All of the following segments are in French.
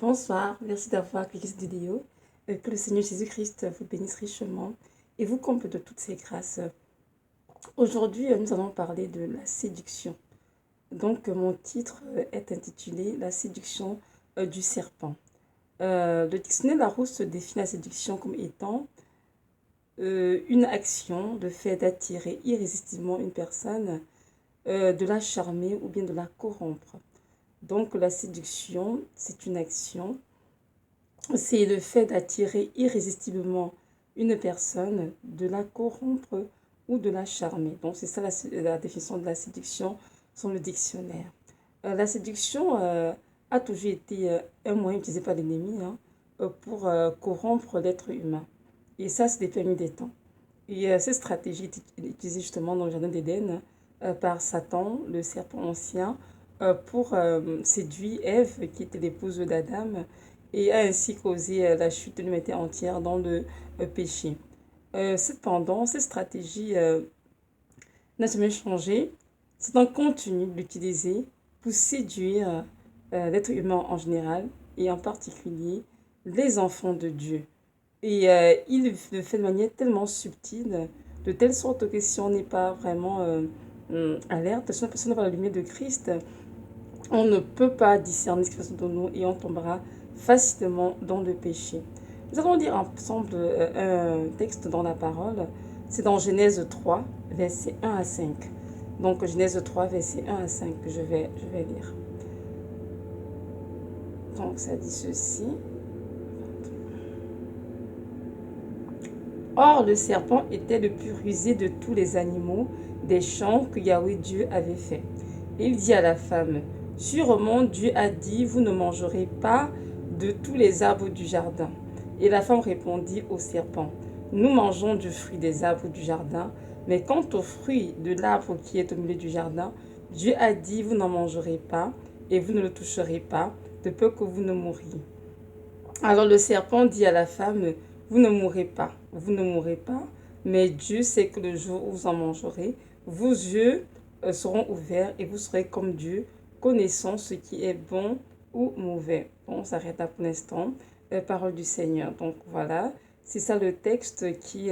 Bonsoir, merci d'avoir cliqué cette vidéo. Que le Seigneur Jésus-Christ vous bénisse richement et vous comble de toutes ses grâces. Aujourd'hui, nous allons parler de la séduction. Donc, mon titre est intitulé La séduction du serpent. Le dictionnaire Larousse définit la séduction comme étant une action, le fait d'attirer irrésistiblement une personne, de la charmer ou bien de la corrompre. Donc, la séduction, c'est une action. C'est le fait d'attirer irrésistiblement une personne, de la corrompre ou de la charmer. Donc c'est ça la définition de la séduction dans le dictionnaire. La séduction a toujours été un moyen utilisé par l'ennemi pour corrompre l'être humain. Et ça, c'est depuis la nuit des temps. Et cette stratégie est utilisée justement dans le jardin d'Éden par Satan, le serpent ancien, pour séduire Ève, qui était l'épouse d'Adam, et a ainsi causé la chute de l'humanité entière dans le péché. Cependant, cette stratégie n'a jamais changé. Satan continue de l'utiliser pour séduire l'être humain en général et en particulier les enfants de Dieu. Et il le fait de manière tellement subtile, de telle sorte que si on n'est pas vraiment alerte, si on n'a pas la lumière de Christ, on ne peut pas discerner ce qui se passe dans nous et on tombera facilement dans le péché. Nous allons lire ensemble un texte dans la parole. C'est dans Genèse 3, versets 1 à 5. Donc Genèse 3, versets 1 à 5 que je vais lire. Donc ça dit ceci. Or, le serpent était le plus rusé de tous les animaux des champs que Yahweh Dieu avait fait. Il dit à la femme, sûrement Dieu a dit, vous ne mangerez pas de tous les arbres du jardin. Et la femme répondit au serpent, nous mangeons du fruit des arbres du jardin, mais quant au fruit de l'arbre qui est au milieu du jardin, Dieu a dit, vous n'en mangerez pas, et vous ne le toucherez pas, de peur que vous ne mouriez. Alors le serpent dit à la femme, vous ne mourrez pas, vous ne mourrez pas, mais Dieu sait que le jour où vous en mangerez, vos yeux seront ouverts et vous serez comme Dieu, connaissant ce qui est bon ou mauvais. Bon, on s'arrête là pour l'instant. Parole du Seigneur. Donc voilà, c'est ça le texte qui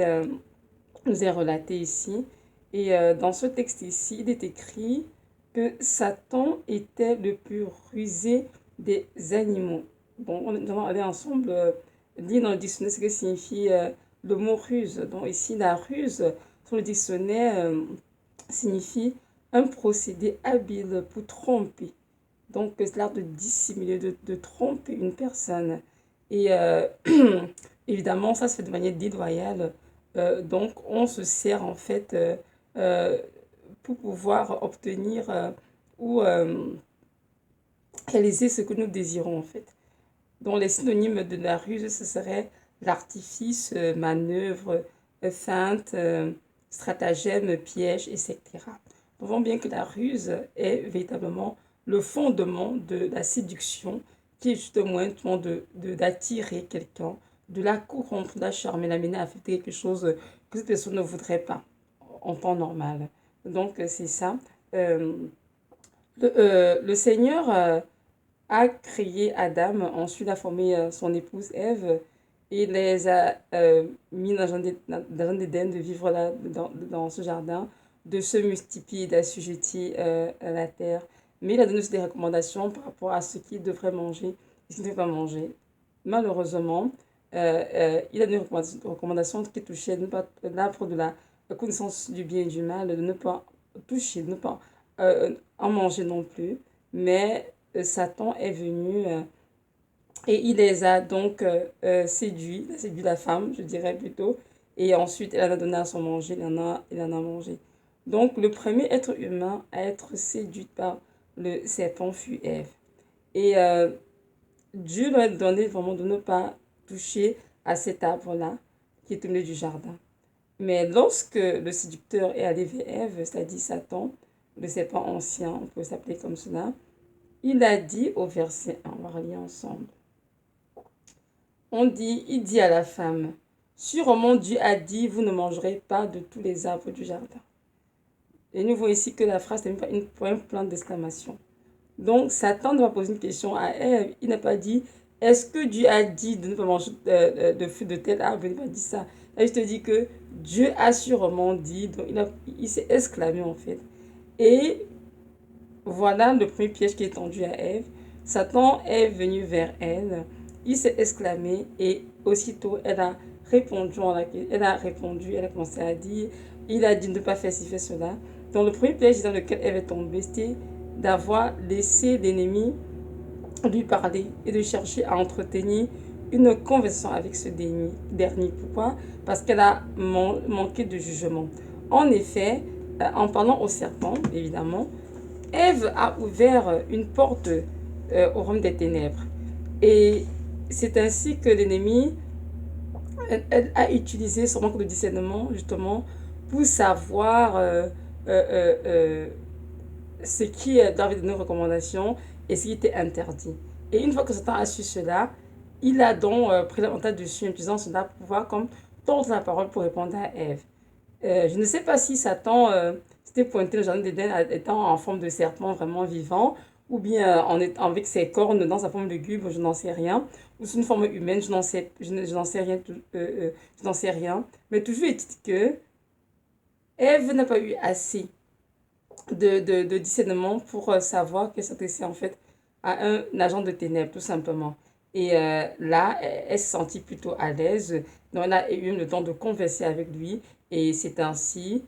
nous est relaté ici. Et dans ce texte ici, il est écrit que Satan était le plus rusé des animaux. Bon, on va aller ensemble lire dans le dictionnaire ce que signifie le mot ruse. Donc ici, la ruse, sur le dictionnaire, signifie un procédé habile pour tromper. Donc c'est l'art de dissimuler, de tromper une personne. Et évidemment, ça se fait de manière déloyale. Donc on se sert en fait euh, pour pouvoir obtenir ou réaliser ce que nous désirons en fait. Donc les synonymes de la ruse, ce serait l'artifice, manœuvre, feinte, stratagème, piège, etc. On voit bien que la ruse est véritablement le fondement de la séduction, qui est justement d'attirer quelqu'un, de la corrompre, de la charmer, l'amener à faire quelque chose que cette personne ne voudrait pas en temps normal. Donc c'est ça. Euh, le Seigneur a créé Adam, ensuite a formé son épouse Ève et les a mis dans le jardin d'Éden de vivre là, dans ce jardin, de se multiplier, d'assujettir la terre. Mais il a donné aussi des recommandations par rapport à ce qu'il devrait manger et ce qu'il ne devrait pas manger. Malheureusement, il a donné des recommandations qui touchaient l'arbre de la connaissance du bien et du mal, de ne pas toucher, de ne pas en manger non plus. Mais Satan est venu et il les a donc séduits, il a séduit la femme, je dirais plutôt, et ensuite elle en a donné à son manger, il en a mangé. Donc le premier être humain à être séduit par le serpent fut Ève. Et Dieu lui a donné vraiment de ne pas toucher à cet arbre-là qui est au milieu du jardin. Mais lorsque le séducteur est allé vers Ève, c'est-à-dire Satan, le serpent ancien, on peut s'appeler comme cela, il a dit au verset 1, on va relire ensemble. Il dit à la femme, sûrement Dieu a dit, vous ne mangerez pas de tous les arbres du jardin. Et nous voyons ici que la phrase n'est pas un point d'exclamation. Donc Satan ne va poser une question à Ève, il n'a pas dit, Est-ce que Dieu a dit de ne pas manger de fruits de tel arbre? Il n'a pas dit ça. Là, je te dis que Dieu a sûrement dit, donc il s'est exclamé en fait. Et voilà le premier piège qui est tendu à Ève. Satan est venu vers elle, il s'est exclamé et aussitôt elle a répondu, elle a commencé à dire, il a dit de ne pas faire ci, faire cela. Donc le premier piège dans lequel elle est tombée, c'était d'avoir laissé l'ennemi lui parler et de chercher à entretenir une conversation avec ce dernier. Pourquoi? Parce qu'elle a manqué de jugement. En effet, en parlant au serpent, évidemment, Ève a ouvert une porte au royaume des ténèbres. Et c'est ainsi que l'ennemi elle a utilisé son manque de discernement justement pour savoir ce qui est dans nos recommandations et ce qui était interdit. Et une fois que Satan a su cela, il a donc pris l'avantage dessus en utilisant cela pour pouvoir comme tordre la parole pour répondre à Ève. Je ne sais pas si Satan s'était pointé le jardin d'Éden étant en forme de serpent vraiment vivant, ou bien avec ses cornes dans sa forme de guve, je n'en sais rien, ou sous une forme humaine, je n'en sais rien, je n'en sais rien. Mais toujours est-il que Ève n'a pas eu assez de discernement pour savoir qu'elle s'adressait en fait à un agent de ténèbres, tout simplement. Et là, elle s'est sentie plutôt à l'aise. Donc, elle a eu le temps de converser avec lui. Et c'est ainsi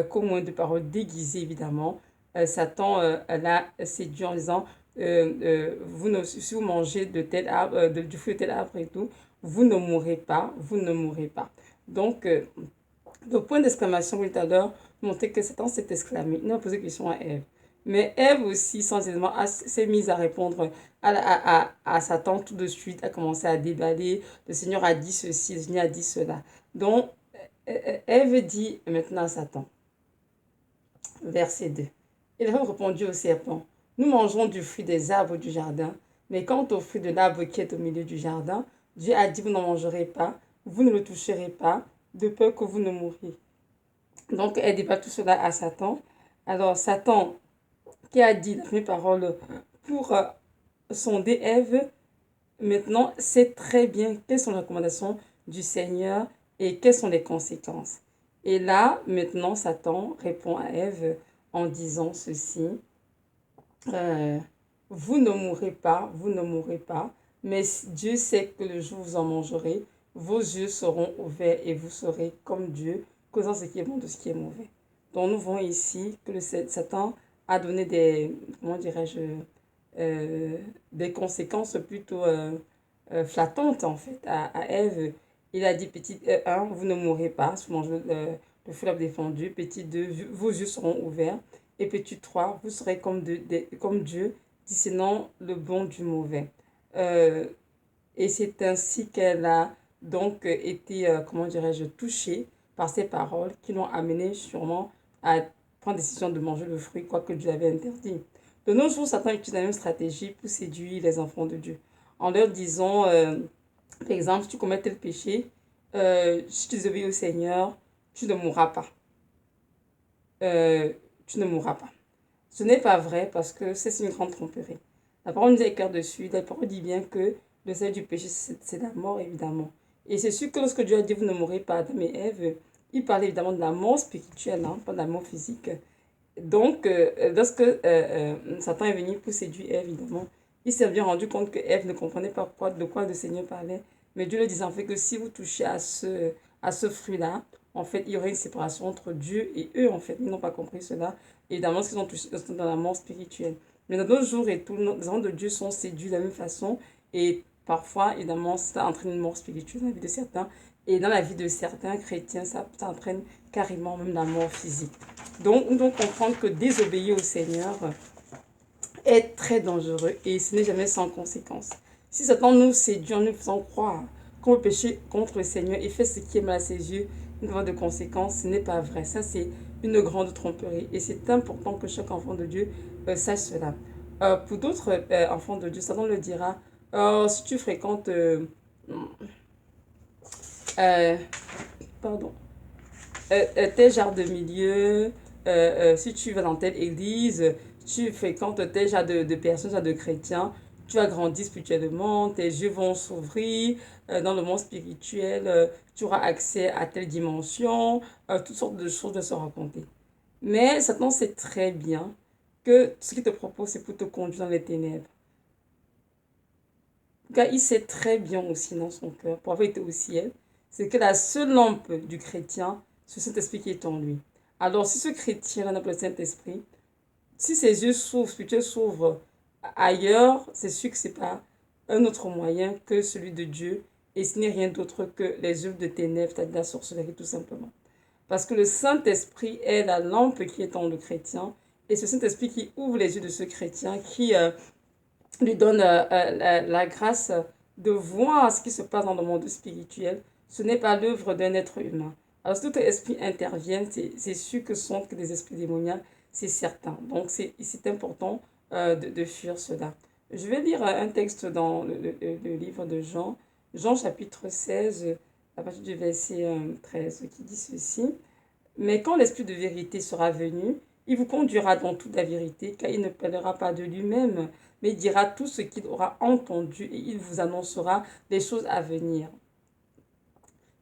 qu'au moins de paroles déguisées, évidemment, Satan l'a séduit en disant si vous mangez de tel arbre, du fruit de tel arbre et tout, vous ne mourrez pas, vous ne mourrez pas. Donc, le point d'exclamation tout à l'heure montrait que Satan s'est exclamé. Il a posé question à Ève. Mais Ève aussi, sans élément, s'est mise à répondre à Satan tout de suite, a commencé à déballer. Le Seigneur a dit ceci, le Seigneur a dit cela. Donc, Ève dit maintenant à Satan, verset 2. Il a répondu au serpent, nous mangerons du fruit des arbres du jardin, mais quant au fruit de l'arbre qui est au milieu du jardin, Dieu a dit, vous n'en mangerez pas, vous ne le toucherez pas, de peur que vous ne mouriez. Donc, elle débat tout cela à Satan. Alors, Satan, qui a dit la première parole pour sonder Ève, maintenant, sait très bien quelles sont les recommandations du Seigneur et quelles sont les conséquences. Et là, maintenant, Satan répond à Ève en disant ceci. Vous ne mourrez pas, vous ne mourrez pas, mais Dieu sait que le jour où vous en mangerez, vos yeux seront ouverts et vous serez comme Dieu, causant ce qui est bon de ce qui est mauvais. Donc nous voyons ici que Satan a donné comment dirais-je, des conséquences plutôt flattantes en fait à Ève. Il a dit, petit 1, vous ne mourrez pas si vous mangez le fruit défendu. Petit 2, vos yeux seront ouverts. Et petit 3, vous serez comme Dieu, discernant le bon du mauvais. Et c'est ainsi qu'elle a donc été, comment dirais-je, touchée par ces paroles qui l'ont amenée sûrement à prendre la décision de manger le fruit, quoique Dieu avait interdit. De nos jours, Satan utilise la même stratégie pour séduire les enfants de Dieu. En leur disant, par exemple, si tu commets tel péché, si tu désobéis au Seigneur, tu ne mourras pas. Tu ne mourras pas. Ce n'est pas vrai parce que c'est une grande tromperie. La parole nous éclaire dessus. La parole dit bien que le seuil du péché, c'est la mort, évidemment. Et c'est sûr que lorsque Dieu a dit vous ne mourrez pas, Adam et Ève, il parlait évidemment de la mort spirituelle, hein, pas de la mort physique. Donc, lorsque Satan est venu pour séduire Ève, évidemment, il s'est bien rendu compte que Ève ne comprenait pas de quoi le Seigneur parlait. Mais Dieu le disait en fait que si vous touchez à ce fruit-là, en fait, il y aurait une séparation entre Dieu et eux, en fait. Ils n'ont pas compris cela. Évidemment, parce qu'ils sont dans la mort spirituelle. Mais dans nos jours et tout, les enfants de Dieu sont séduits de la même façon. Et parfois, évidemment, ça entraîne une mort spirituelle dans la vie de certains. Et dans la vie de certains chrétiens, ça entraîne carrément même la mort physique. Donc, nous devons comprendre que désobéir au Seigneur est très dangereux et ce n'est jamais sans conséquence. Si Satan nous séduit en nous faisant croire qu'on peut pécher contre le Seigneur et fait ce qui est mal à ses yeux, nous avons de conséquences, ce n'est pas vrai. Ça, c'est une grande tromperie. Et c'est important que chaque enfant de Dieu sache cela. Pour d'autres enfants de Dieu, Satan le dira, si tu fréquentes... pardon. Tel genre de milieu, si tu vas dans telle église, tu fréquentes tel genre de personnes, genre de chrétiens, tu vas grandir spirituellement, tes yeux vont s'ouvrir dans le monde spirituel, tu auras accès à telle dimension, toutes sortes de choses de se raconter. Mais Satan sait très bien que ce qu'il te propose, c'est pour te conduire dans les ténèbres. Car il sait très bien aussi dans son cœur, pour avoir été au ciel, c'est que la seule lampe du chrétien, c'est le Saint-Esprit qui est en lui. Alors, si ce chrétien n'a pas le Saint-Esprit, si ses yeux s'ouvrent, spirituels s'ouvrent ailleurs, c'est sûr que ce n'est pas un autre moyen que celui de Dieu. Et ce n'est rien d'autre que les œuvres de ténèbres, c'est-à-dire la sorcellerie tout simplement. Parce que le Saint-Esprit est la lampe qui est en le chrétien. Et ce Saint-Esprit qui ouvre les yeux de ce chrétien, qui lui donne la grâce de voir ce qui se passe dans le monde spirituel. Ce n'est pas l'œuvre d'un être humain. Alors, si tout esprit intervient, c'est sûr que ce sont que des esprits démoniaques, c'est certain. Donc, c'est important de fuir cela. Je vais lire un texte dans le livre de Jean, Jean chapitre 16, à partir du verset 13, qui dit ceci. Mais quand l'Esprit de vérité sera venu, il vous conduira dans toute la vérité, car il ne parlera pas de lui-même, mais il dira tout ce qu'il aura entendu et il vous annoncera les choses à venir.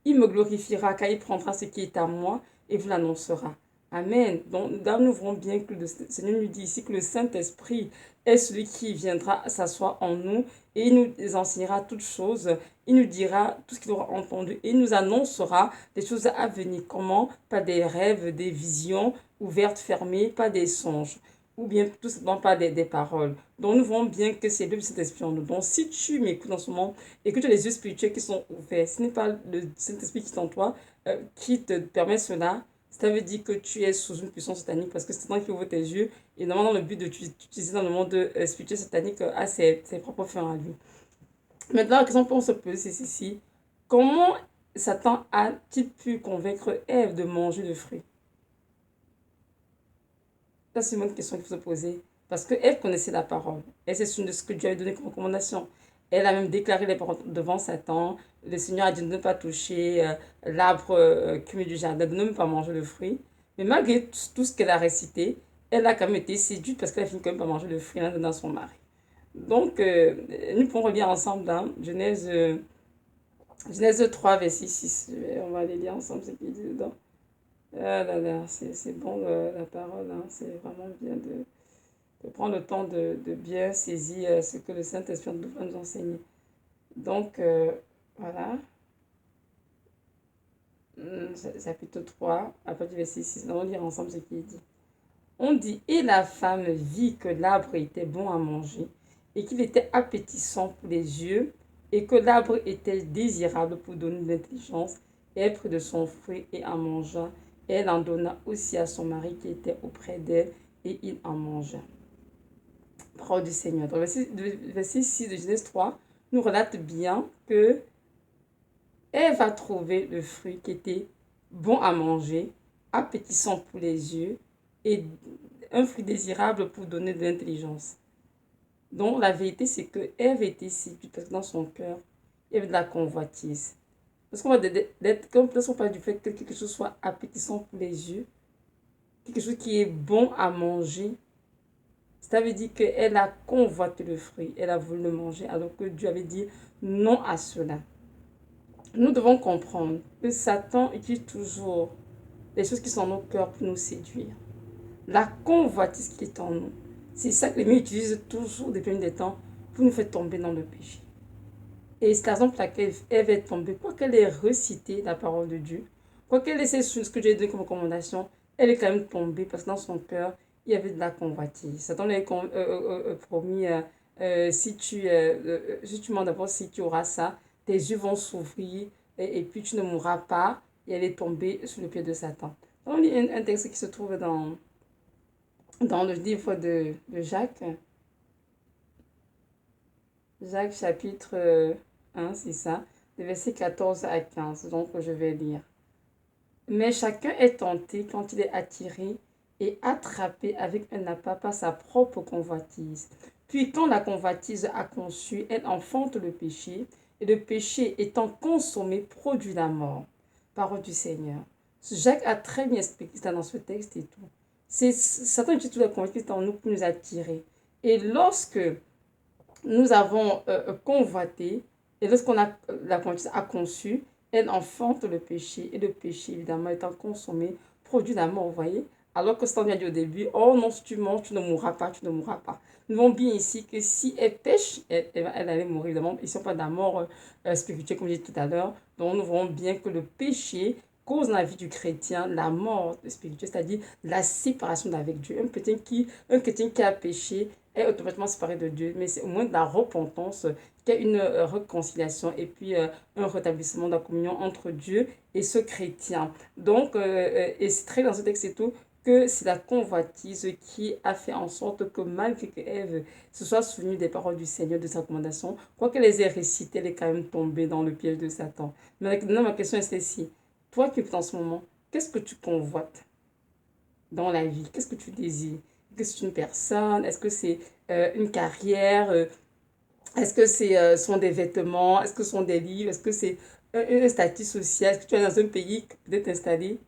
Il me glorifiera, car il prendra ce qui est à moi et vous l'annoncera. Amen. Donc là, nous voyons bien que le Seigneur nous dit ici que le Saint-Esprit est celui qui viendra s'asseoir en nous et il nous enseignera toutes choses. Il nous dira tout ce qu'il aura entendu et il nous annoncera les choses à venir. Comment? Pas des rêves, des visions ouvertes, fermées, pas des songes ou bien tout simplement pas des paroles. Donc nous voyons bien que c'est le Saint-Esprit en nous. Donc si tu m'écoutes en ce moment et que tu as les yeux spirituels qui sont ouverts, ce n'est pas le Saint-Esprit qui est en toi qui te permet cela. Ça veut dire que tu es sous une puissance satanique parce que c'est Satan qui ouvre tes yeux et normalement dans le but de t'utiliser dans le monde spirituel satanique à ses propres fins à lui. Maintenant, la question qu'on se pose, c'est ceci. Comment Satan a-t-il pu convaincre Ève de manger le fruit? Ça, c'est une bonne question qu'il faut se poser. Parce que Ève connaissait la parole. Elle, c'est ce que Dieu avait donné comme recommandation. Elle a même déclaré les paroles devant Satan. Le Seigneur a dit de ne pas toucher l'arbre cumulé du jardin, de ne pas manger le fruit. Mais malgré tout ce qu'elle a récité, elle a quand même été séduite parce qu'elle a fini quand même par manger le fruit dans son mari. Donc, nous pouvons relire ensemble dans Genèse 3, verset 6. On va aller lire ensemble ce qu'il dit dedans. Ah là là, c'est bon la parole, hein. C'est vraiment bien de prendre le temps de bien saisir ce que le Saint-Esprit va nous enseigner. Donc, voilà. Chapitre 3, à partir du verset 6, on va lire ensemble ce qui est dit. On dit, et la femme vit que l'arbre était bon à manger, et qu'il était appétissant pour les yeux, et que l'arbre était désirable pour donner de l'intelligence, et elle prit de son fruit et en mangea. Et elle en donna aussi à son mari qui était auprès d'elle, et il en mangea. Parole du Seigneur. Dans le verset 6 de Genèse 3, nous relate bien que Ève a trouvé le fruit qui était bon à manger, appétissant pour les yeux, et un fruit désirable pour donner de l'intelligence. Donc la vérité, c'est que Ève était séduite parce que dans son cœur, il y avait de la convoitise. Parce qu'on parle du fait que quelque chose soit appétissant pour les yeux, quelque chose qui est bon à manger, ça veut dire qu'elle a convoité le fruit, elle a voulu le manger, alors que Dieu avait dit non à cela. Nous devons comprendre que Satan utilise toujours les choses qui sont dans nos cœurs pour nous séduire. La convoitise qui est en nous, c'est ça que l'ennemi utilise toujours depuis des temps pour nous faire tomber dans le péché. Et c'est la raison pour laquelle Ève est tombée. Quoi qu'elle ait recité la parole de Dieu, quoi qu'elle ait fait ce que Dieu a donné comme recommandation, elle est quand même tombée parce que dans son cœur, il y avait de la convoitise. Satan lui avait promis, si tu m'en d'abord, si tu auras ça, tes yeux vont s'ouvrir et puis tu ne mourras pas. Et elle est tombée sous le pied de Satan. On lit un texte qui se trouve dans le livre de Jacques. Jacques chapitre 1, c'est ça, de versets 14 à 15. Donc je vais lire. Mais chacun est tenté quand il est attiré et attrapé avec un appât par sa propre convoitise. Puis quand la convoitise a conçu, elle enfante le péché, et le péché étant consommé produit la mort. Parole du Seigneur. Jacques a très bien expliqué ça dans ce texte et tout. Satan utilise toute la convoitise en nous pour nous attirer. Et lorsque nous avons convoité, et lorsqu'on a la convoitise a conçu, elle enfante le péché, et le péché, évidemment, étant consommé, produit la mort, vous voyez. Alors que Satan a dit au début, oh non, si tu mens, tu ne mourras pas, tu ne mourras pas. Nous voyons bien ici que si elle pêche, elle allait mourir, évidemment. Ils ne sont pas de la mort spirituelle, comme j'ai dit tout à l'heure. Donc nous voyons bien que le péché cause dans la vie du chrétien la mort spirituelle, c'est-à-dire la séparation d'avec Dieu. Un chrétien qui a péché est automatiquement séparé de Dieu, mais c'est au moins de la repentance, qu'il y a une réconciliation et puis un rétablissement de la communion entre Dieu et ce chrétien. Donc, et c'est très dans ce texte et tout, que c'est la convoitise qui a fait en sorte que malgré que Ève se soit souvenue des paroles du Seigneur, de sa recommandation, quoi qu'elle les ait récitées, elle est quand même tombée dans le piège de Satan. Mais maintenant, ma question est celle-ci. Toi qui es en ce moment, qu'est-ce que tu convoites dans la vie? Qu'est-ce que tu désires? Est-ce que c'est une personne? Est-ce que c'est une carrière? Est-ce que sont des vêtements? Est-ce que ce sont des livres? Est-ce que c'est un statut social? Est-ce que tu es dans un pays peut-être installé?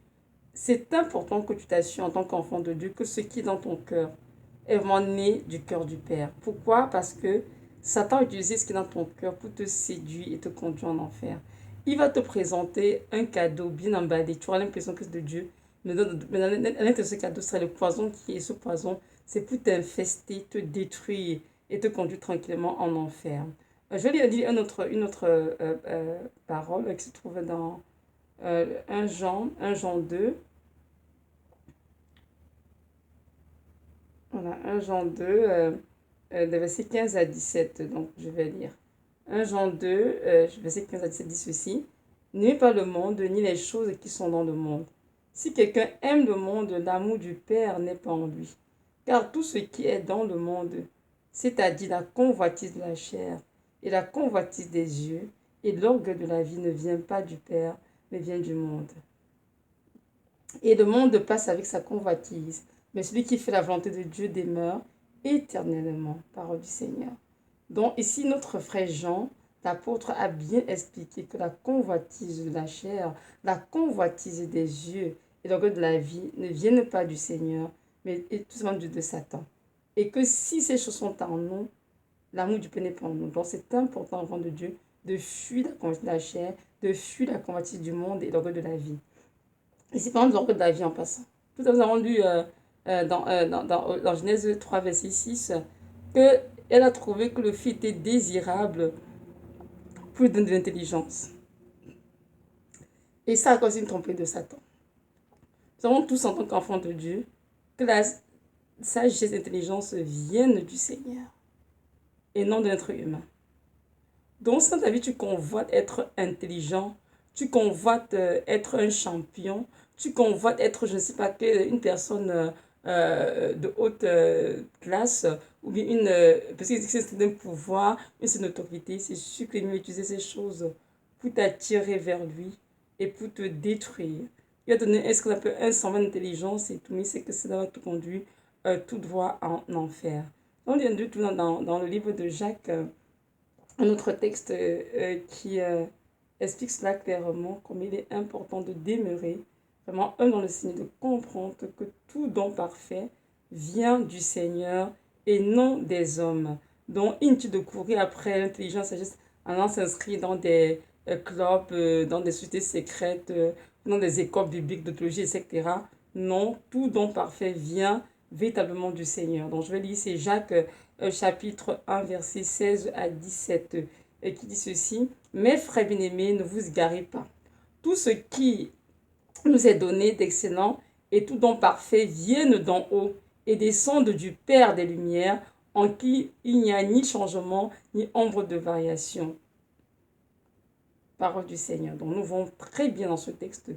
C'est important que tu t'assures en tant qu'enfant de Dieu que ce qui est dans ton cœur est vraiment né du cœur du Père. Pourquoi? Parce que Satan a utilisé ce qui est dans ton cœur pour te séduire et te conduire en enfer. Il va te présenter un cadeau bien emballé. Tu auras l'impression que c'est de Dieu. Mais à l'intérieur de ce cadeau serait le poison qui est ce poison. C'est pour t'infester, te détruire et te conduire tranquillement en enfer. Je vais lire une autre parole qui se trouve dans 1 Jean 2. Voilà, 1 Jean 2, de verset 15 à 17. Donc, je vais lire. 1 Jean 2, verset 15 à 17 dit ceci. N'aimez pas le monde, ni les choses qui sont dans le monde. Si quelqu'un aime le monde, l'amour du Père n'est pas en lui. Car tout ce qui est dans le monde, c'est-à-dire la convoitise de la chair et la convoitise des yeux et l'orgueil de la vie ne vient pas du Père, mais vient du monde. Et le monde passe avec sa convoitise, mais celui qui fait la volonté de Dieu demeure éternellement. Parole du Seigneur. Donc ici, notre frère Jean, l'apôtre, a bien expliqué que la convoitise de la chair, la convoitise des yeux et l'orgueil de la vie ne viennent pas du Seigneur, mais tout simplement de Satan. Et que si ces choses sont en nous, l'amour du Père n'est pas en nous. Donc c'est important, enfant de Dieu, de fuir la convoitise de la chair, de fuir la convoitise du monde et l'orgueil de la vie. Ici, par exemple, l'orgueil de la vie en passant. Tout à l'heure, nous avons lu dans Genèse 3, verset 6, qu'elle a trouvé que le fils était désirable plus de l'intelligence. Et ça a causé une tromperie de Satan. Nous savons tous en tant qu'enfants de Dieu que la sagesse et l'intelligence viennent du Seigneur et non de l'être humain. Donc, si dans ta vie, tu convoites être intelligent, tu convoites être un champion, tu convoites être, je ne sais pas, une personne de haute classe, ou bien parce que c'est un pouvoir, c'est une autorité, c'est sûr qu'il va utiliser ces choses pour t'attirer vers lui et pour te détruire. Il va donner ce qu'on appelle un semblant d'intelligence et tout, mais c'est que cela va te conduire tout droit en enfer. On vient de tout dans le livre de Jacques, un autre texte qui explique cela clairement, comme il est important de demeurer vraiment dans le Seigneur, de comprendre que tout don parfait vient du Seigneur et non des hommes. Donc, inutile de courir après l'intelligence, sagesse, en allant s'inscrire dans des clubs, dans des sociétés secrètes, dans des écoles bibliques de théologie, etc. Non, tout don parfait vient véritablement du Seigneur. Donc, je vais lire, c'est Jacques chapitre 1, verset 16 à 17, qui dit ceci. Mes frères bien-aimés, ne vous égarez pas. Tout ce qui nous est donné d'excellent et tout don parfait viennent d'en haut et descendent du Père des Lumières, en qui il n'y a ni changement ni ombre de variation. Parole du Seigneur. Donc nous voyons très bien dans ce texte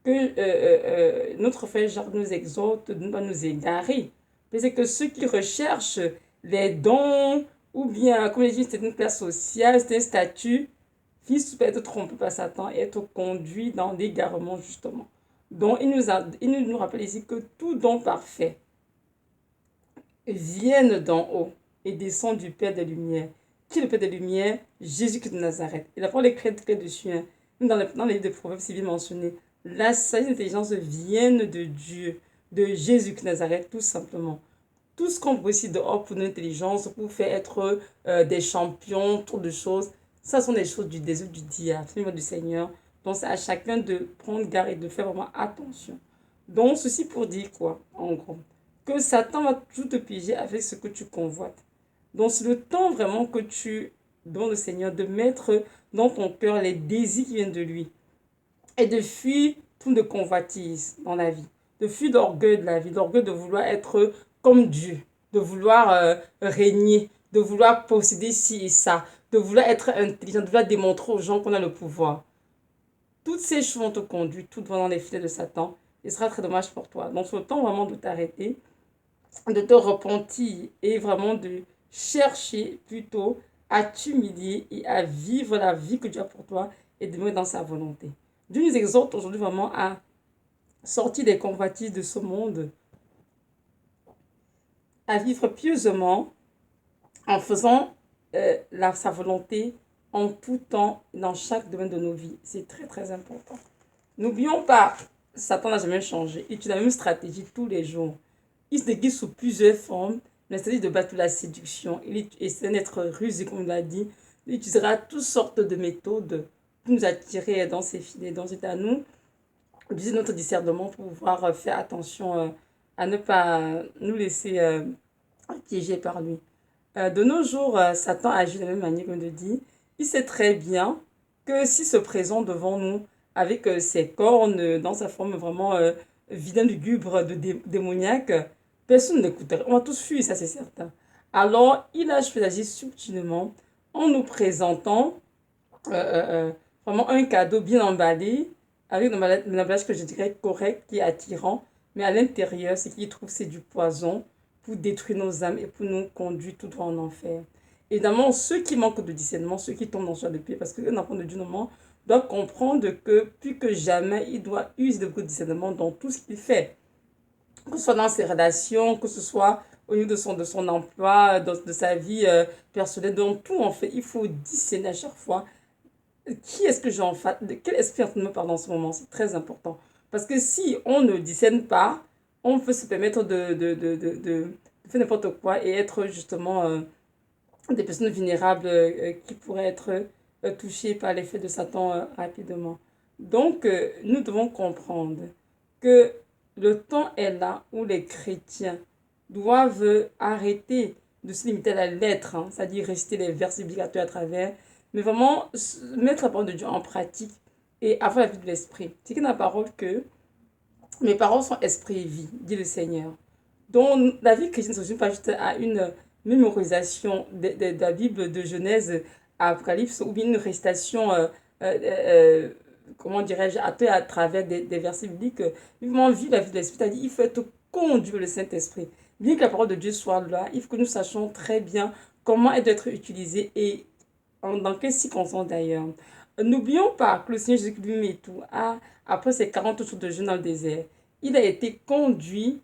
que notre frère Jacques nous exhorte de ne pas nous égarer. C'est que ceux qui recherchent les dons, ou bien, comme je dis, c'est une classe sociale, c'est un statut, finissent par être trompés par Satan et être conduits dans l'égarement, justement. Donc, il nous rappelle ici que tout don parfait vient d'en haut et descend du Père des Lumières. Qui est le Père des Lumières? Jésus-Christ de Nazareth. Et la parole est très dessus. Hein. Dans les livres de Proverbes, c'est bien mentionné. La sagesse et l'intelligence viennent de Dieu, de Jésus-Christ de Nazareth, tout simplement. tout ce qu'on veut aussi dehors pour l'intelligence, pour faire être des champions, tout de choses, ça sont des choses du désir du diable, c'est le du Seigneur. Donc c'est à chacun de prendre garde et de faire vraiment attention. Donc ceci pour dire quoi, en gros? Que Satan va toujours te piéger avec ce que tu convoites. Donc c'est le temps vraiment que tu demandes au Seigneur de mettre dans ton cœur les désirs qui viennent de lui et de fuir tout de convoitise dans la vie, de fuir l'orgueil de la vie, l'orgueil de vouloir être comme Dieu, de vouloir régner, de vouloir posséder ci et ça, de vouloir être intelligent, de vouloir démontrer aux gens qu'on a le pouvoir. Toutes ces choses vont te conduire, toutes vont dans les filets de Satan. Et ce sera très dommage pour toi. Donc, c'est le temps vraiment de t'arrêter, de te repentir et vraiment de chercher plutôt à t'humilier et à vivre la vie que Dieu a pour toi et de mettre dans sa volonté. Dieu nous exhorte aujourd'hui vraiment à sortir des convoitises de ce monde, à vivre pieusement en faisant sa volonté en tout temps, dans chaque domaine de nos vies. C'est très, très important. N'oublions pas, Satan n'a jamais changé. Il utilise la même stratégie tous les jours. Il se déguise sous plusieurs formes. Il essaie de battre la séduction. Il essaie d'être rusé, comme il l'a dit. Il utilisera toutes sortes de méthodes pour nous attirer dans ses filets. Donc, c'est à nous d'utiliser notre discernement pour pouvoir faire attention à ne pas nous laisser piéger par lui. De nos jours, Satan agit de la même manière qu'on le dit. Il sait très bien que s'il se présente devant nous avec ses cornes dans sa forme vraiment vilaine, lugubre, démoniaque, personne ne l'écouterait. On va tous fuir, ça c'est certain. Alors, il a choisi subtilement en nous présentant vraiment un cadeau bien emballé, avec un emballage que je dirais correct, qui est attirant, mais à l'intérieur, ce qu'il trouve, c'est du poison pour détruire nos âmes et pour nous conduire tout droit en enfer. Évidemment, ceux qui manquent de discernement, ceux qui tombent dans le choix de pied, parce qu'un enfant de Dieu, normalement, doit comprendre que plus que jamais, il doit user de beaucoup de discernement dans tout ce qu'il fait. Que ce soit dans ses relations, que ce soit au niveau de son emploi, de sa vie personnelle, dans tout en fait, il faut discerner à chaque fois qui est-ce que j'ai en face, quel esprit est en train de me parler en ce moment. C'est très important. Parce que si on ne discerne pas, on peut se permettre de faire n'importe quoi et être justement des personnes vulnérables qui pourraient être touchées par l'effet de Satan rapidement. Donc, nous devons comprendre que le temps est là où les chrétiens doivent arrêter de se limiter à la lettre, hein, c'est-à-dire réciter les versets obligatoires à travers, mais vraiment mettre la parole de Dieu en pratique et avoir la vie de l'esprit. C'est qu'il y a la parole que mes paroles sont esprit et vie, dit le Seigneur. Donc, la vie chrétienne ne se résume pas juste à une mémorisation de la Bible de Genèse à Apocalypse ou bien une récitation, comment dirais-je, à travers des versets bibliques. Vivement vivre la vie de l'Esprit, c'est-à-dire il faut être conduit le Saint-Esprit. Bien que la parole de Dieu soit là, il faut que nous sachions très bien comment elle doit être utilisée et dans quelles circonstances d'ailleurs. N'oublions pas que le Seigneur Jésus lui-même et tout, après ses 40 jours de jeûne dans le désert, il a été conduit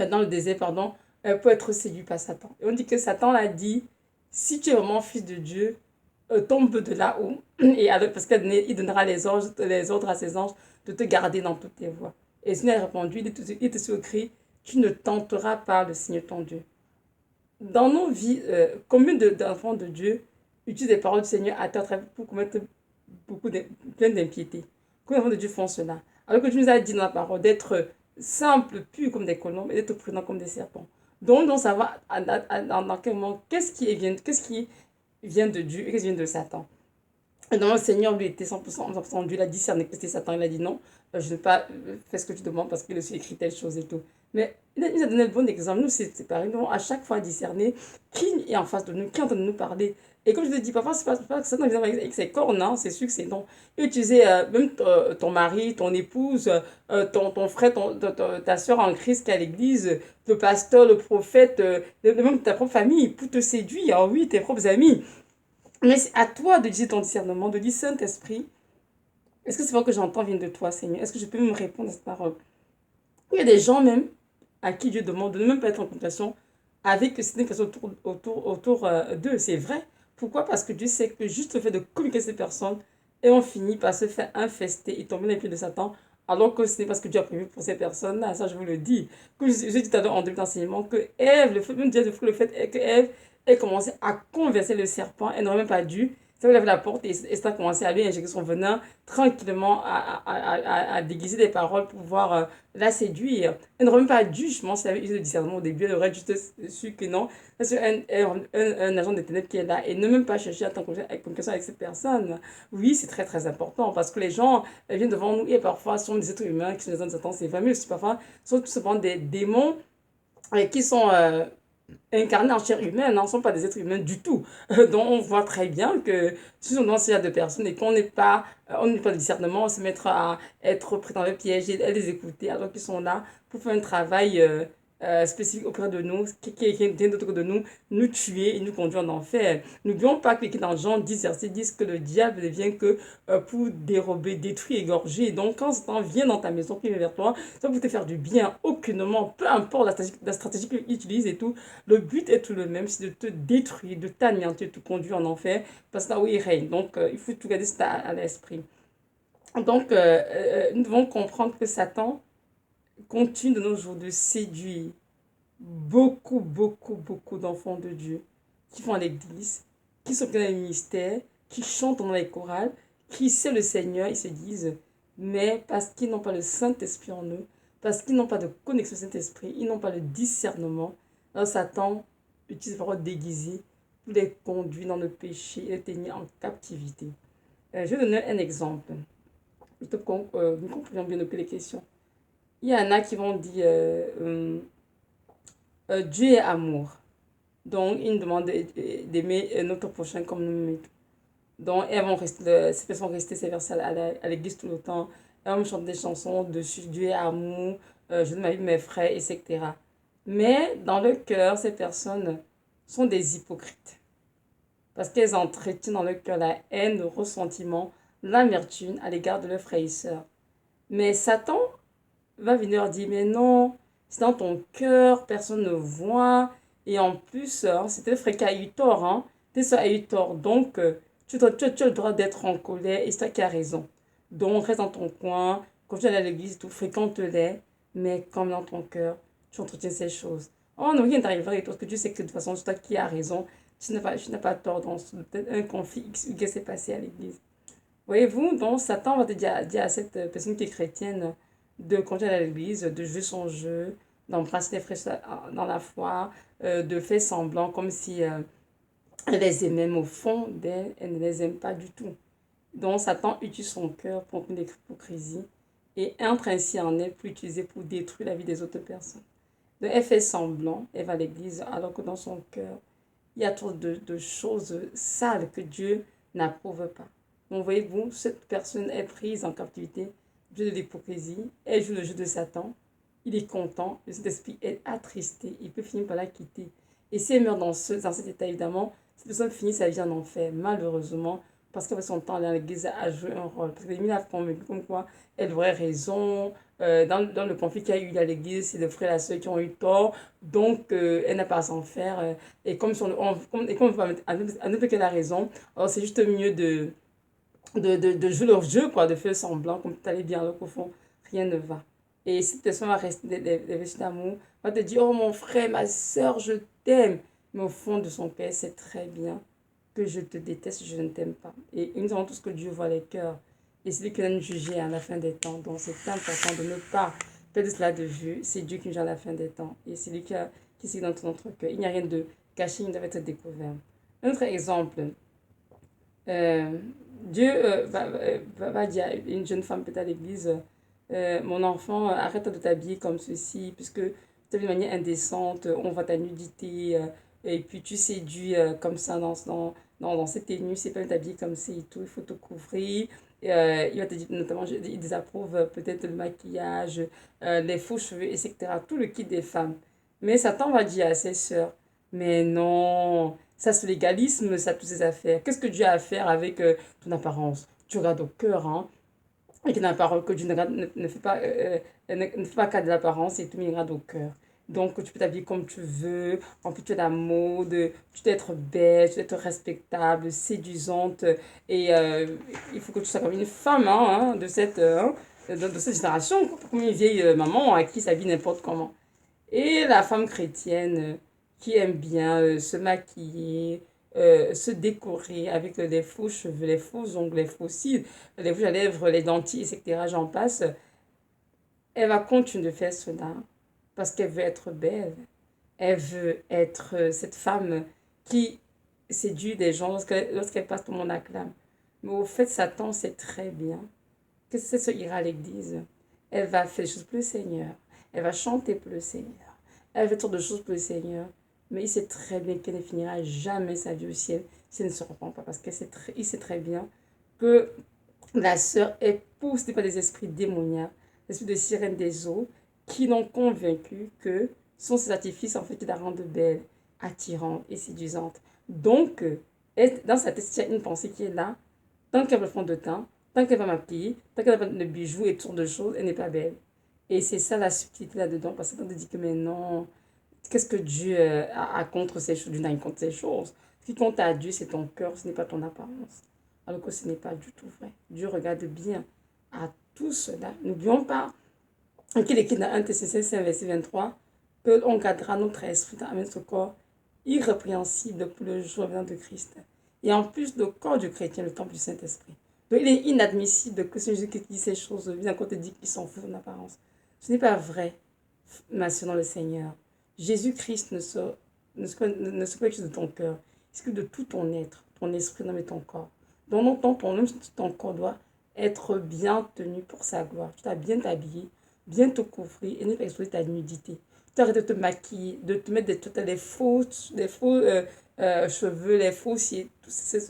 dans le désert, pardon, pour être séduit par Satan. Et on dit que Satan l'a dit, si tu es vraiment fils de Dieu, tombe de là-haut, et parce qu'il donnera les ordres à ses anges de te garder dans toutes tes voies. Et le Seigneur a répondu, il te écrit, tu ne tenteras pas le Seigneur ton Dieu. Dans nos vies, combien d'enfants de Dieu utilisent les paroles du Seigneur à terre pour commettre plein d'impiété? Combien d'enfants de Dieu font cela? Alors que Dieu nous a dit dans la parole d'être simple, pur comme des colombes et d'être prudent comme des serpents. Donc, on savoir dans quel moment, qu'est-ce qui vient de Dieu et qu'est-ce qui vient de Satan. Et donc, le Seigneur lui était 100% Dieu. Il a discerné que c'était Satan. Il a dit non, je ne vais pas faire ce que tu demandes parce qu'il a aussi écrit telle chose et tout. Mais il a donné le bon exemple. Nous, c'est pareil. Nous devons à chaque fois discerner qui est en face de nous, qui est en train de nous parler. Et comme je te dis, parfois, c'est pas que Satan vient avec ses cornes, non, c'est sûr que c'est non. Et utiliser même ton mari, ton épouse, ton frère, ta soeur en Christ qui est à l'église, le pasteur, le prophète, même ta propre famille pour te séduire. Ah oui, tes propres amis. Mais c'est à toi de dire ton discernement, de dire Saint-Esprit, est-ce que c'est pas que j'entends vient de toi, Seigneur? Est-ce que je peux me répondre à cette parole? Il y a des gens même à qui Dieu demande de ne même pas être en communication avec certaines personnes autour d'eux. C'est vrai. Pourquoi? Parce que Dieu sait que juste le fait de communiquer avec ces personnes, et on finit par se faire infester et tomber dans les pieds de Satan alors que ce n'est pas ce que Dieu a prévu pour ces personnes-là. Ça, je vous le dis. Que je dis tout à l'heure en début d'enseignement que Ève, même Dieu, le fait est que Ève ait commencé à converser le serpent, elle n'aurait même pas dû. Ça, elle avait la porte et ça a commencé à lui injecter son venin tranquillement, à déguiser des paroles pour pouvoir la séduire. Elle n'aurait même pas dû, je pense, si elle avait eu le discernement au début, elle aurait juste su que non. C'est un agent des ténèbres qui est là et ne même pas chercher à être en communication avec cette personne. Oui, c'est très très important parce que les gens viennent devant nous et parfois sont des êtres humains qui sont des hommes c'est famille aussi parfois sont tout simplement des démons qui sont incarnés en chair humaine, ne sont pas des êtres humains du tout. Donc on voit très bien que si on est dans ce genre de personnes et qu'on n'est pas, on n'est pas de discernement, on se mettra à être pris dans le piège et à les écouter alors qu'ils sont là pour faire un travail spécifique auprès de nous, qui vient d'autre de nous tuer et nous conduire en enfer. N'oublions pas que dans Jean 10, verset 10, que le diable ne vient que pour dérober, détruire, égorger. Donc quand Satan vient dans ta maison, qu'il vient vers toi, ça pour te faire du bien, aucunement, peu importe la stratégie qu'il utilise et tout, le but est tout le même, c'est de te détruire, de t'anéantir, de te conduire en enfer, parce que là où il règne. Donc il faut tout garder ça à l'esprit. Donc nous devons comprendre que Satan continue de nos jours de séduire beaucoup d'enfants de Dieu qui vont à l'église, qui sont dans les ministères, qui chantent dans les chorales, qui savent le Seigneur, ils se disent, mais parce qu'ils n'ont pas le Saint-Esprit en eux, parce qu'ils n'ont pas de connexion au Saint-Esprit, ils n'ont pas le discernement, alors Satan utilise les paroles déguisées pour les conduire dans le péché et les tenir en captivité. Je vais donner un exemple. Nous comprenons bien les questions. Il y en a qui vont dire Dieu est amour. Donc, il nous demande d'aimer notre prochain comme nous-mêmes. Donc, ces personnes vont rester ces versets à l'église tout le temps. Elles vont chanter des chansons dessus Dieu est amour, je donne ma vie mes frères, etc. Mais dans le cœur, ces personnes sont des hypocrites. Parce qu'elles entretiennent dans le cœur la haine, le ressentiment, l'amertume à l'égard de leurs frères et sœurs. Mais Satan va venir leur dire, mais non, c'est dans ton cœur, personne ne voit. Et en plus, c'est tes frère qui a eu tort, hein. Tes soeurs a eu tort. Donc, tu as le droit d'être en colère et c'est toi qui as raison. Donc, reste dans ton coin, quand tu es à l'église, tout, fréquente-les, mais comme dans ton cœur, tu entretiens ces choses. Oh non, rien t'arrivera et toi, parce que tu sais que de toute façon, c'est toi qui as raison. Tu n'as pas tort dans peut-être un conflit qui s'est passé à l'église. Voyez-vous, donc Satan va te dire à cette personne qui est chrétienne de continuer à l'église, de jouer son jeu, d'embrasser les frères dans la foi, de faire semblant comme si elle les aimait, mais au fond d'elle, elle ne les aime pas du tout. Donc Satan utilise son cœur pour une l'hypocrisie et entre ainsi en elle pour l'utiliser pour détruire la vie des autres personnes. Donc elle fait semblant, elle va à l'église alors que dans son cœur, il y a trop de choses sales que Dieu n'approuve pas. Donc voyez-vous, cette personne est prise en captivité, Dieu de l'hypocrisie, elle joue le jeu de Satan, il est content, le Saint-Esprit est attristé, il peut finir par la quitter. Et si elle meurt dans cet état, évidemment, cette personne finit sa vie en enfer, malheureusement, parce qu'avec son temps, elle à l'église a joué un rôle. Parce que l'ennemi a convaincu comme quoi elle aurait raison. Dans le conflit qu'il y a eu à l'église, c'est le frère et la soeur qui ont eu tort. Donc, elle n'a pas à s'en faire. Et comme on va admettre qu'elle a raison, alors c'est juste mieux de jouer leur jeu, quoi, de faire semblant, comme tu allais bien, alors qu'au fond, rien ne va. Et cette personne va rester des vestiges d'amour, va te dire, oh mon frère, ma soeur, je t'aime. Mais au fond de son cœur, c'est très bien que je te déteste, je ne t'aime pas. Et nous savons tous que Dieu voit les cœurs. Et c'est lui qui va nous juger à la fin des temps. Donc c'est important de ne pas perdre cela de vue. C'est Dieu qui nous juge à la fin des temps. Et c'est lui qui sait dans notre cœur. Il n'y a rien de caché, il doit être découvert. Un autre exemple. Euh, Dieu va dire à une jeune femme peut-être à l'église, mon enfant, arrête de t'habiller comme ceci, puisque tu t'habilles de manière indécente, on voit ta nudité, et puis tu séduis comme ça dans cette tenue, c'est pas t'habiller comme ça et tout, il faut te couvrir. Il va te dire, notamment, il désapprouve peut-être le maquillage, les faux cheveux, etc. Tout le kit des femmes. Mais Satan va dire à ses sœurs, mais non, ça c'est légalisme, ça, toutes ces affaires. Qu'est-ce que Dieu a à faire avec ton apparence? Tu regardes au cœur, hein. Et que dans la parole que Dieu ne fait pas, ne fait pas cas de l'apparence et tout, mais il regarde au cœur. Donc, tu peux t'habiller comme tu veux. En plus, tu es la mode. Tu dois être belle, tu dois être respectable, séduisante. Et il faut que tu sois comme une femme hein, de cette... de cette génération, comme une vieille maman qui s'habille n'importe comment. Et la femme chrétienne qui aime bien se maquiller, se décorer avec des faux cheveux, les faux ongles, les faux cils, les rouges à lèvres, les dentilles, etc. J'en passe. Elle va continuer de faire cela parce qu'elle veut être belle. Elle veut être cette femme qui séduit des gens lorsqu'elle passe, tout le monde acclame. Mais au fait, Satan sait très bien que c'est ce ira à l'église. Elle va faire des choses pour le Seigneur. Elle va chanter pour le Seigneur. Elle va faire toutes de choses pour le Seigneur. Mais il sait très bien qu'elle ne finira jamais sa vie au ciel si elle ne se repent pas. Parce qu'il sait très bien que la sœur est poussée par des esprits démoniaques, des esprits de sirène des eaux, qui l'ont convaincu que sont ces artifices en fait qui la rendent belle, attirante et séduisante. Donc, dans sa tête, il y a une pensée qui est là. Tant qu'elle va le fond de teint, tant qu'elle va maquiller, tant qu'elle va le bijou et toutes sortes de choses, elle n'est pas belle. Et c'est ça la subtilité là-dedans. Parce que quand on dit que mais non, qu'est-ce que Dieu a contre ces choses? Dieu n'a rien contre ces choses. Ce qui compte à Dieu, c'est ton cœur, ce n'est pas ton apparence. Alors que ce n'est pas du tout vrai. Dieu regarde bien à tout cela. N'oublions pas qu'il écrit dans 1 Thessaloniciens 5, verset 23, que l'on gardera notre esprit dans ce corps irrépréhensible pour le jour venant de Christ. Et en plus, le corps du chrétien, le temple du Saint-Esprit. Donc, il est inadmissible que ce Jésus qui dit ces choses vient encore te dire qu'ils sont faux en apparence. Ce n'est pas vrai, ma soeur dans le Seigneur. Jésus-Christ ne se quelque chose de ton cœur, il de tout ton être, ton esprit, non mais ton corps. Donc, ton corps doit être bien tenu pour sa gloire. Tu dois bien t'habiller, bien te couvrir et ne pas exposer ta nudité. Tu arrêtes de te maquiller, de te mettre des faux cheveux, les faux cils,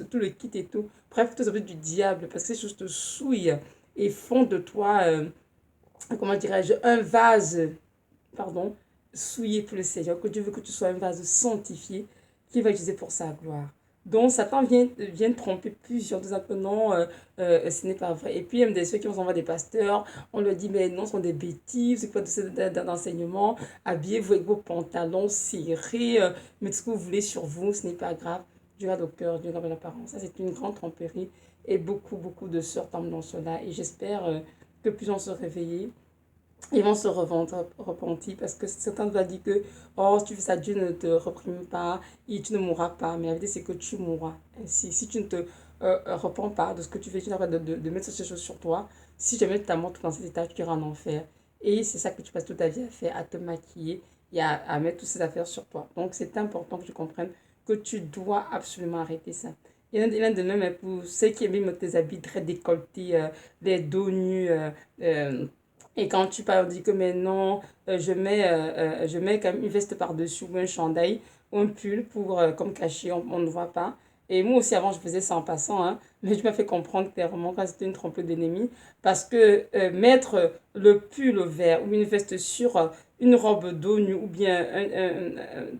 tout le kit et tout. Bref, tout ça veut du diable parce que ces choses te souillent et font de toi, comment dirais-je, un vase, pardon, souillé pour le Seigneur, que Dieu veut que tu sois un vase sanctifié qu'il va utiliser pour sa gloire. Donc, Satan vient tromper plusieurs, disant que non, ce n'est pas vrai. Et puis, il y a ceux qui vont envoyer des pasteurs, on leur dit, mais non, ce sont des bêtises, c'est quoi d'enseignement, habillez-vous avec vos pantalons serrés, mettez ce que vous voulez sur vous, ce n'est pas grave. Dieu regarde au cœur, Dieu regarde l'apparence. Ça, c'est une grande tromperie. Et beaucoup, beaucoup de sœurs tombent dans cela. Et j'espère que plus on se réveiller, ils vont se repentir parce que certains doivent dire que oh, si tu fais ça, Dieu ne te reprime pas et tu ne mourras pas. Mais la vérité, c'est que tu mourras. Si tu ne te repens pas de ce que tu fais, tu n'as pas de mettre ces choses sur toi. Si jamais tu t'as mort dans cet état, tu iras en enfer. Et c'est ça que tu passes toute ta vie à faire, à te maquiller et à mettre toutes ces affaires sur toi. Donc, c'est important que tu comprennes que tu dois absolument arrêter ça. Il y en a de même pour ceux qui aiment mettre des habits très décolletés, les dos nus, et quand tu parles, on dit que maintenant, je mets comme une veste par-dessus ou un chandail ou un pull pour comme cacher, on ne voit pas. Et moi aussi, avant, je faisais ça en passant, hein, mais je me fais comprendre clairement quand c'était une trompe d'ennemi. Parce que mettre le pull vert ou une veste sur une robe dos nue ou bien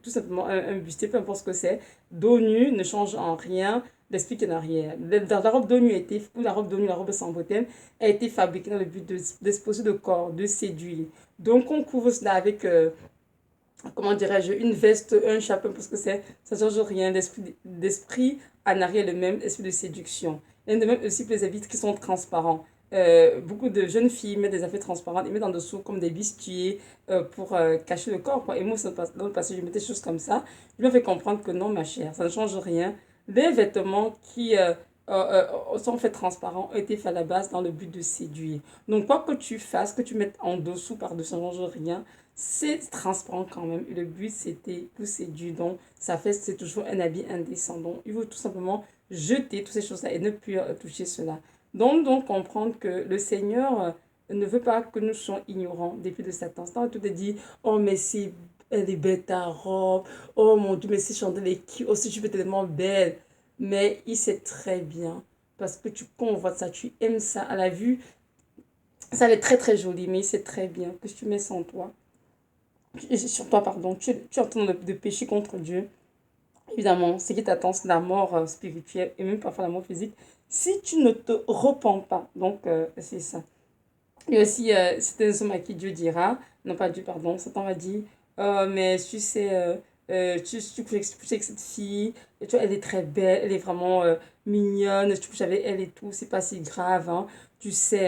tout simplement un bustier, peu importe ce que c'est, dos nu ne change en rien l'esprit en arrière. La robe d'ONU était, ou la robe d'ONU, la robe sans bretelles, a été fabriquée dans le but d'exposer le corps, de séduire. Donc on couvre cela avec, comment dirais-je, une veste, un chapeau, parce que ça ne change rien. L'esprit en arrière le même, esprit de séduction. Et de même aussi pour les habits qui sont transparents. Beaucoup de jeunes filles mettent des affaires transparentes, ils mettent en dessous comme des bustiers pour cacher le corps, quoi. Et moi, dans le passé, je mettais des choses comme ça. Je me fais comprendre que non, ma chère, ça ne change rien. Les vêtements qui sont faits transparents ont été faits à la base dans le but de séduire. Donc, quoi que tu fasses, que tu mettes en dessous, par-dessus, ça ne change rien. C'est transparent quand même. Et le but, c'était pour séduire. Donc, ça fait, c'est toujours un habit indécent. Donc, il faut tout simplement jeter toutes ces choses-là et ne plus toucher cela. Donc, comprendre que le Seigneur ne veut pas que nous soyons ignorants des pieds de Satan. Satan tout te dit, oh, mais c'est elle est belle ta robe. Oh mon Dieu, mais si Chandelle est qui aussi, tu es tellement belle. Mais il sait très bien, parce que tu convoites ça, tu aimes ça à la vue. Ça est très très joli, mais il sait très bien que si tu mets sans toi, sur toi, pardon, tu es en train de pécher contre Dieu. Évidemment, ce qui t'attend, c'est la mort spirituelle et même parfois la mort physique. Si tu ne te repens pas, donc c'est ça. Et aussi, c'est un homme à qui Dieu dira, non pas Dieu, pardon, Satan va dire, mais tu sais, tu couches avec cette fille, et tu vois, elle est très belle, elle est vraiment mignonne, tu couches avec elle et tout, c'est pas si grave, hein. Tu sais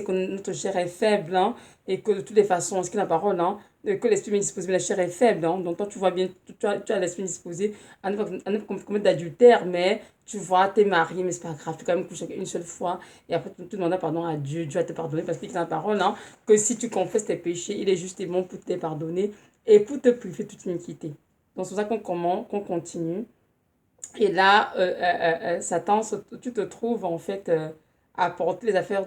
que notre chair est faible, hein, et que de toutes les façons, ce qui est la parole, hein, que l'esprit est disposé, mais la chair est faible, hein. Donc toi, tu vois bien, tu as l'esprit disposé à ne pas commettre d'adultère, mais tu vois, t'es marié, mais c'est pas grave, tu peux quand même coucher une seule fois, et après tu demandes pardon à Dieu, Dieu va te pardonner, parce qu'il dit dans la parole, hein, que si tu confesses tes péchés, il est juste et bon pour te pardonner et pour te purifier toute iniquité. Donc c'est pour ça qu'on continue. Et là, Satan, tu te trouves en fait à porter les affaires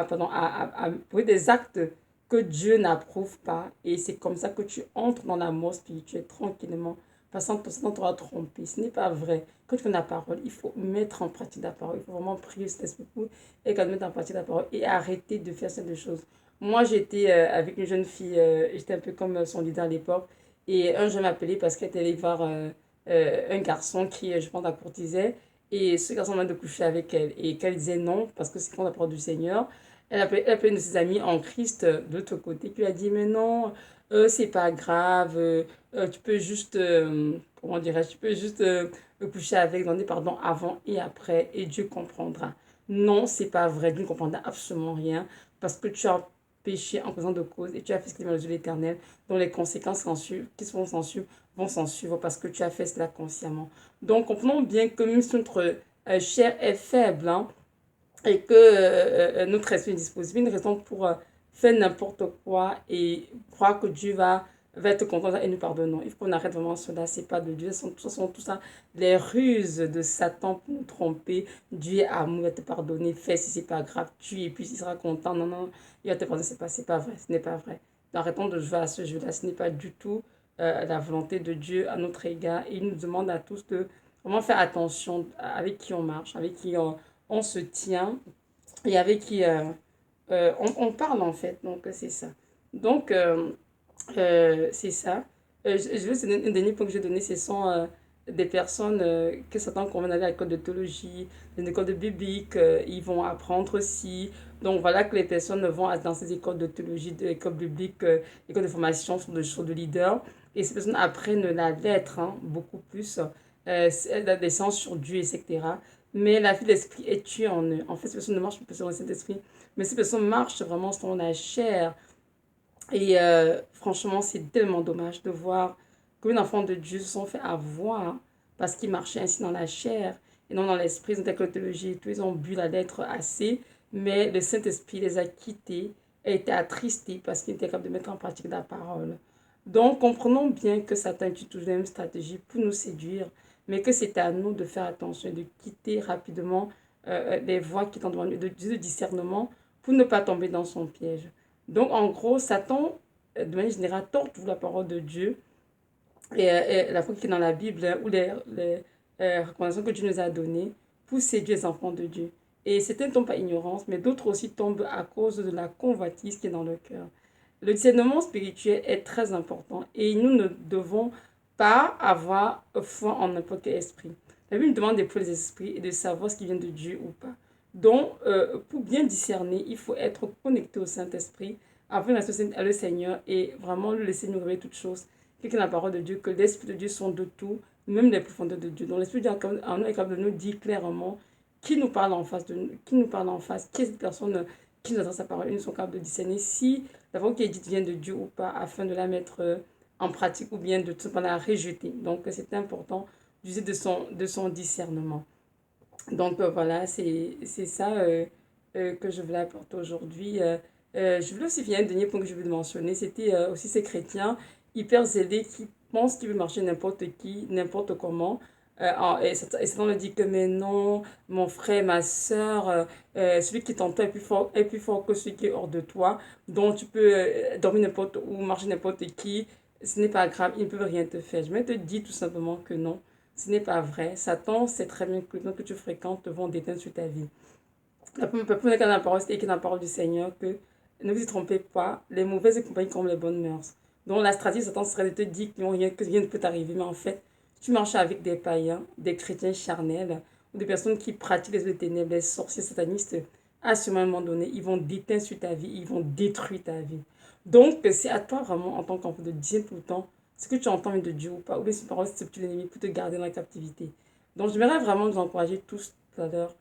pardon, à poser des actes que Dieu n'approuve pas. Et c'est comme ça que tu entres dans la mort spirituelle tranquillement, pensant que ton Satan t'aura trompé. Ce n'est pas vrai. Quand tu fais la parole, il faut mettre en pratique la parole. Il faut vraiment prier cet esprit pour et quand mettre en pratique la parole et arrêter de faire ces deux choses. Moi, j'étais avec une jeune fille, j'étais un peu comme son leader à l'époque. Et un jour, m'a appelé parce qu'elle était allée voir un garçon qui, je pense, la courtisait. Et ce garçon m'a de coucher avec elle. Et qu'elle disait non, parce que c'est contre la parole du Seigneur. Elle appelait une de ses amies en Christ de l'autre côté, qui lui a dit, mais non, c'est pas grave, tu peux juste, comment dirais-je, tu peux juste coucher avec, demander pardon avant et après, et Dieu comprendra. Non, c'est pas vrai, Dieu ne comprendra absolument rien, parce que tu as péché en présence de cause, et tu as fait ce qui est mal aux yeux de l'Éternel, dont les conséquences qui seront s'en suivre vont s'en suivre parce que tu as fait cela consciemment. Donc, comprenons bien que même si notre chair est faible, hein, et que notre esprit est disposé, une raison pour faire n'importe quoi et croire que Dieu va être content et nous pardonner. Il faut qu'on arrête vraiment cela, c'est pas de Dieu, ce sont tout ça les ruses de Satan pour nous tromper. Dieu est amour, il va te pardonner, fais si c'est pas grave, tu et puis il sera content. Non, non, il va te pardonner, c'est pas vrai, ce n'est pas vrai. Arrêtons de jouer à ce jeu-là, ce n'est pas du tout la volonté de Dieu à notre égard. Et il nous demande à tous de vraiment faire attention avec qui on marche, avec qui on se tient et avec qui on parle en fait. Donc c'est ça. Donc c'est ça. Je veux donner un dernier point que j'ai donné, ce sont des personnes que certains conviennent d'aller à l'école de théologie, une école de biblique, ils vont apprendre aussi. Donc voilà que les personnes vont dans ces écoles de théologie, de écoles bibliques, écoles de formation sur de leaders. Et ces personnes apprennent la lettre hein, beaucoup plus, la descente sur Dieu, etc. Mais la vie de l'esprit est tuée en eux. En fait, ces personnes ne marchent pas selon le Saint-Esprit, mais ces personnes marchent vraiment selon la chair. Et franchement, c'est tellement dommage de voir qu'un enfant de Dieu se sont fait avoir parce qu'ils marchaient ainsi dans la chair et non dans l'esprit. Ils ont été théologie et tout, ils ont bu la lettre assez, mais le Saint-Esprit les a quittés et été attristés parce qu'ils étaient capables de mettre en pratique la parole. Donc, comprenons bien que Satan utilise toujours la même stratégie pour nous séduire, mais que c'est à nous de faire attention et de quitter rapidement les voies qui sont devant nous, de discernement pour ne pas tomber dans son piège. Donc, en gros, Satan, de manière générale, torture la parole de Dieu et la foi qui est dans la Bible hein, ou les recommandations que Dieu nous a données pour séduire les enfants de Dieu. Et certains tombent par ignorance, mais d'autres aussi tombent à cause de la convoitise qui est dans le cœur. Le discernement spirituel est très important et nous ne devons pas avoir foi en n'importe quel esprit. La Bible nous demande d'éprouver les esprits et de savoir ce qui vient de Dieu ou pas. Donc, pour bien discerner, il faut être connecté au Saint-Esprit, avoir à le Seigneur et vraiment le laisser nous révéler toutes choses. Quelqu'un la parole de Dieu, que l'Esprit de Dieu sont de tout, même les profondeurs de Dieu. Donc, l'Esprit de Dieu en nous est capable de nous dire clairement qui nous parle en face de nous, qui nous parle en face, qui est cette personne qui nous adresse sa parole. Ils sont capables de discerner si la parole qui est dite vient de Dieu ou pas, afin de la mettre en pratique ou bien de tout simplement la rejeter. Donc, c'est important d'user de son discernement. Donc voilà, c'est ça que je voulais apporter aujourd'hui. Je voulais aussi finir un dernier point que je voulais mentionner, c'était aussi ces chrétiens hyper zélés qui pensent qu'ils veulent marcher n'importe qui, n'importe comment. Et Satan leur dit que mais non, mon frère, ma soeur, celui qui t'entend est plus fort que celui qui est hors de toi. Donc tu peux dormir n'importe où, marcher n'importe qui, ce n'est pas grave, il ne peut rien te faire. Je vais te dire tout simplement que non. Ce n'est pas vrai. Satan sait très bien que les gens que tu fréquentes vont déteindre sur ta vie. La première dans la parole, c'est écrit dans la parole du Seigneur que ne vous y trompez pas, les mauvaises compagnies comme les bonnes mœurs. Donc la stratégie de Satan serait de te dire que rien ne peut t'arriver. Mais en fait, tu marches avec des païens, des chrétiens charnels, ou des personnes qui pratiquent les ténèbres, les sorciers satanistes. À ce moment donné, ils vont déteindre sur ta vie, ils vont détruire ta vie. Donc, c'est à toi vraiment, en tant qu'enfant, de dire tout le temps ce que tu entends de Dieu ou pas, ou bien si parole c'est l'ennemi pour te garder dans la captivité. Donc, j'aimerais vraiment nous encourager tous tout à l'heure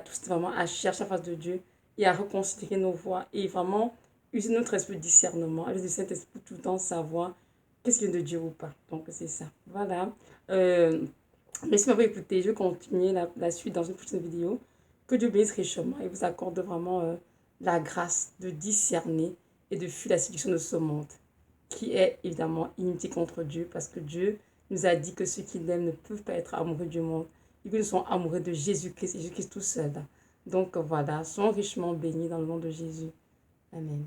tous vraiment à chercher la face de Dieu et à reconsidérer nos voies et vraiment user notre esprit de discernement, avec le Saint-Esprit pour tout le temps savoir qu'est-ce qui vient de Dieu ou pas. Donc, c'est ça. Voilà. Merci de m'avoir écouté. Je vais continuer la suite dans une prochaine vidéo. Que Dieu bénisse richement et vous accorde vraiment la grâce de discerner et de fuir la séduction de ce monde, qui est évidemment inimitié contre Dieu, parce que Dieu nous a dit que ceux qui l'aiment ne peuvent pas être amoureux du monde, et que nous sommes amoureux de Jésus-Christ et Jésus-Christ tout seul. Donc voilà, soyons richement bénis dans le nom de Jésus. Amen.